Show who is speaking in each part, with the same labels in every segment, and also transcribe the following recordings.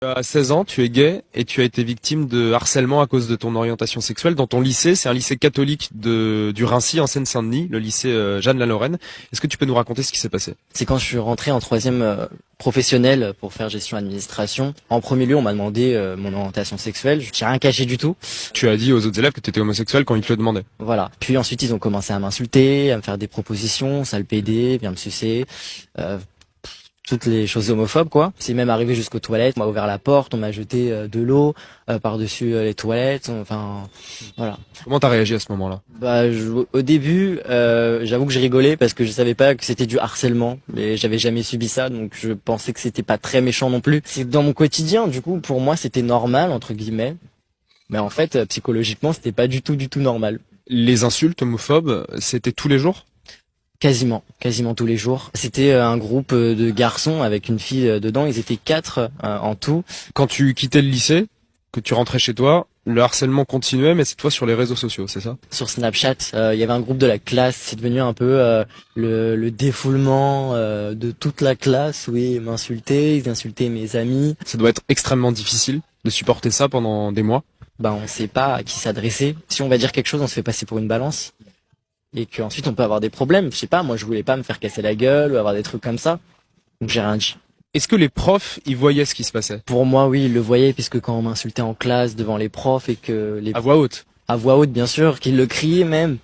Speaker 1: À 16 ans, tu es gay et tu as été victime de harcèlement à cause de ton orientation sexuelle dans ton lycée. C'est un lycée catholique du Raincy en Seine-Saint-Denis, le lycée Jeanne Lalaurenne. Est-ce que tu peux nous raconter ce qui s'est passé?
Speaker 2: C'est quand je suis rentré en troisième professionnel pour faire gestion administration. En premier lieu, on m'a demandé mon orientation sexuelle. Je n'ai rien caché du tout.
Speaker 1: Tu as dit aux autres élèves que tu étais homosexuel quand ils te le demandaient.
Speaker 2: Voilà. Puis ensuite, ils ont commencé à m'insulter, à me faire des propositions, sale PD, bien me sucer. Toutes les choses homophobes, quoi. C'est même arrivé jusqu'aux toilettes. On m'a ouvert la porte, on m'a jeté de l'eau par-dessus les toilettes. Enfin, voilà.
Speaker 1: Comment t'as réagi à ce moment-là?
Speaker 2: Au début, j'avoue que je rigolais parce que je savais pas que c'était du harcèlement, mais j'avais jamais subi ça, donc je pensais que c'était pas très méchant non plus. C'est dans mon quotidien, du coup, pour moi, c'était normal entre guillemets, mais en fait, psychologiquement, c'était pas du tout normal.
Speaker 1: Les insultes homophobes, c'était tous les jours?
Speaker 2: Quasiment tous les jours. C'était un groupe de garçons avec une fille dedans. Ils étaient 4 en tout.
Speaker 1: Quand tu quittais le lycée, que tu rentrais chez toi, le harcèlement continuait, mais cette fois sur les réseaux sociaux, c'est ça?
Speaker 2: Sur Snapchat, il y avait un groupe de la classe. C'est devenu un peu le défoulement de toute la classe. Oui, ils m'insultaient, ils insultaient mes amis.
Speaker 1: Ça doit être extrêmement difficile de supporter ça pendant des mois.
Speaker 2: On sait pas à qui s'adresser. Si on va dire quelque chose, on se fait passer pour une balance. Et qu'ensuite on peut avoir des problèmes. Je sais pas, moi je voulais pas me faire casser la gueule ou avoir des trucs comme ça. Donc j'ai rien dit.
Speaker 1: Est-ce que les profs, ils voyaient ce qui se passait?
Speaker 2: Pour moi, oui, ils le voyaient puisque quand on m'insultait en classe devant les profs et que
Speaker 1: À voix haute?
Speaker 2: à voix haute bien sûr, qu'ils le criaient même,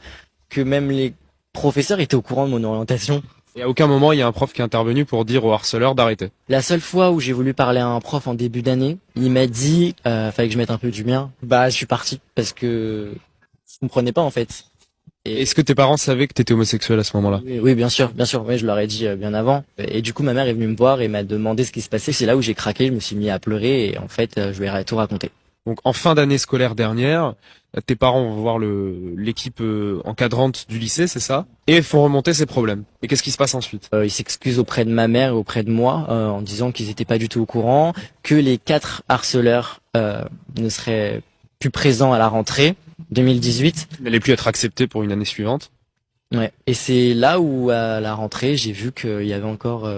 Speaker 2: que même les professeurs étaient au courant de mon orientation.
Speaker 1: Et à aucun moment, il y a un prof qui est intervenu pour dire au harceleur d'arrêter.
Speaker 2: La seule fois où j'ai voulu parler à un prof en début d'année, il m'a dit fallait que je mette un peu du mien. Je suis parti parce que je comprenais pas en fait.
Speaker 1: Est-ce que tes parents savaient que t'étais homosexuel à ce moment-là?
Speaker 2: Oui, bien sûr, oui, je leur ai dit bien avant. Et du coup, ma mère est venue me voir et m'a demandé ce qui se passait. C'est là où j'ai craqué, je me suis mis à pleurer et en fait, je lui ai tout raconté.
Speaker 1: Donc en fin d'année scolaire dernière, tes parents vont voir l'équipe encadrante du lycée, c'est ça? Et font remonter ces problèmes. Et qu'est-ce qui se passe ensuite?
Speaker 2: Ils s'excusent auprès de ma mère et auprès de moi en disant qu'ils n'étaient pas du tout au courant, que les 4 harceleurs ne seraient plus présents à la rentrée 2018.
Speaker 1: Il n'allait plus être accepté pour une année suivante.
Speaker 2: Ouais. Et c'est là où à la rentrée, j'ai vu qu'il y avait encore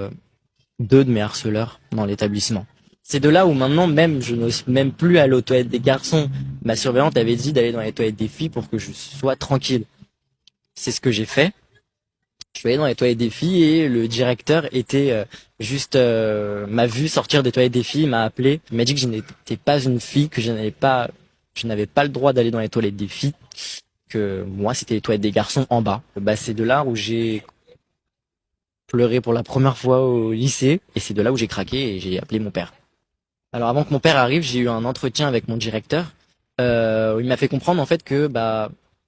Speaker 2: 2 de mes harceleurs dans l'établissement. C'est de là où maintenant même je n'ose même plus aller aux toilettes des garçons. Ma surveillante avait dit d'aller dans les toilettes des filles pour que je sois tranquille. C'est ce que j'ai fait. Je suis allé dans les toilettes des filles et le directeur était m'a vu sortir des toilettes des filles, il m'a appelé, il m'a dit que je n'étais pas une fille, que je n'avais pas le droit d'aller dans les toilettes des filles, que moi c'était les toilettes des garçons en bas. C'est de là où j'ai pleuré pour la première fois au lycée et c'est de là où j'ai craqué et j'ai appelé mon père. Alors avant que mon père arrive, j'ai eu un entretien avec mon directeur où il m'a fait comprendre en fait que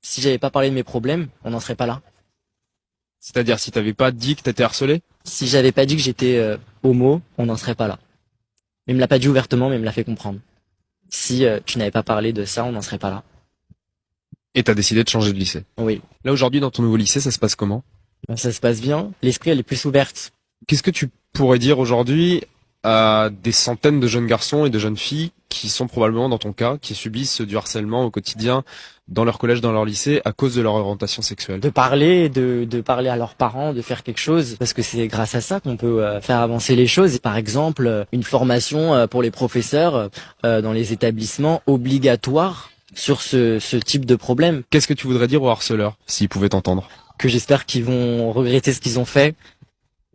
Speaker 2: si j'avais pas parlé de mes problèmes, on n'en serait pas là.
Speaker 1: C'est-à-dire si t'avais pas dit que t'étais harcelé?
Speaker 2: Si j'avais pas dit que j'étais homo, on n'en serait pas là. Il me l'a pas dit ouvertement, mais il me l'a fait comprendre. Si tu n'avais pas parlé de ça, on n'en serait pas là.
Speaker 1: Et t'as décidé de changer de lycée.
Speaker 2: Oui.
Speaker 1: Là aujourd'hui dans ton nouveau lycée, ça se passe comment?
Speaker 2: Ça se passe bien. L'esprit elle est plus ouverte.
Speaker 1: Qu'est-ce que tu pourrais dire aujourd'hui à des centaines de jeunes garçons et de jeunes filles qui sont probablement dans ton cas, qui subissent du harcèlement au quotidien dans leur collège, dans leur lycée, à cause de leur orientation sexuelle?
Speaker 2: De parler, de parler à leurs parents, de faire quelque chose, parce que c'est grâce à ça qu'on peut faire avancer les choses. Et par exemple, une formation pour les professeurs dans les établissements obligatoire sur ce type de problème.
Speaker 1: Qu'est-ce que tu voudrais dire aux harceleurs, s'ils pouvaient t'entendre?
Speaker 2: Que j'espère qu'ils vont regretter ce qu'ils ont fait,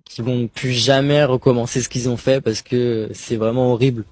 Speaker 2: qu'ils vont plus jamais recommencer ce qu'ils ont fait, parce que c'est vraiment horrible.